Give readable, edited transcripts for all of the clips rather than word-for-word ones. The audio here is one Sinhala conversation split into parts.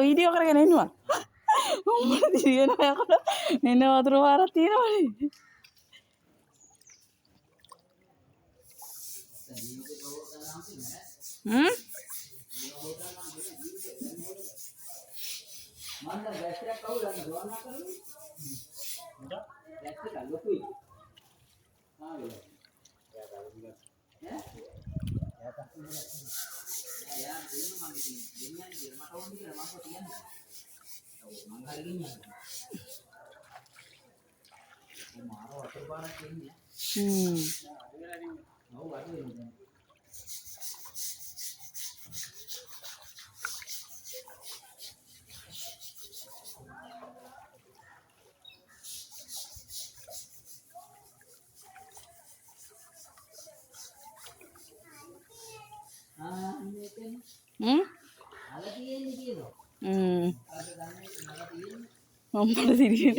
වීඩියෝ කරගෙන ඉන්නවා. උඹට දිරියනවා යකඩ මෙන්න වතුර පාරක් තියෙනවනේ. උඹට දිරියන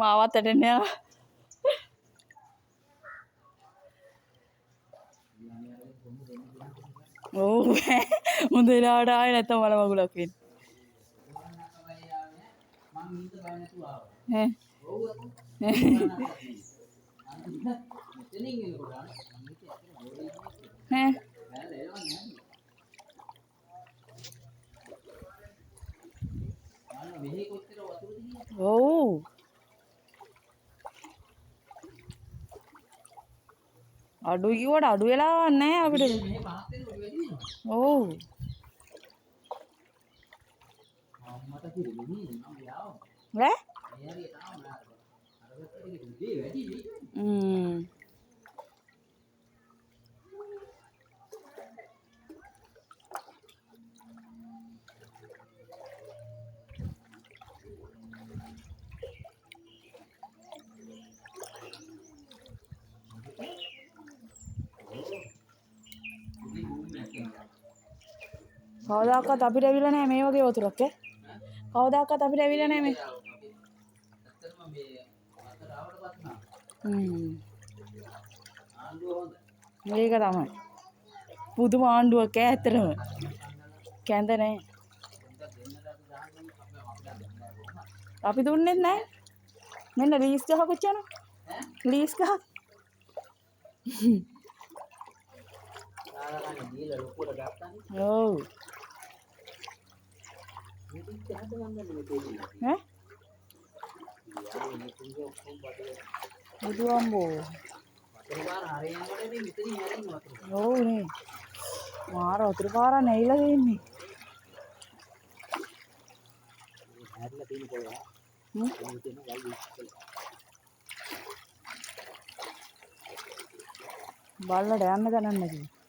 මාවත් ඇටෙන්න යනවා. ඔව් හොඳ වෙලාවට ආවේ නැත්තම් මල මගුලක් වෙන්නේ. ඔව් අඩු කිව්වට අඩු වෙලාවක් නැහැ අපිට. ඔව් කවදාකවත් අපිට ඇවිල්ලා නැහැ මේ වගේ වතුරක් ඈ. කවදාකවත් අපිට ඇවිල්ලා නැහැ මේ. මේක තමයි. පුදුම ආණ්ඩුවක් ඈ ඇත්තටම. කැඳ නැහැ. අපි දුන්නෙත් නැහැ. මෙන්න ලීස් ගහ කොච්චර? ලීස් ගහ. ඔව්. බුදු අම්බෝ. ඔව් නේ. මාර වතුර පාරක් නැහිලා දෙන්නේ. බල්ලට යන්න දැනන්නේ නැති.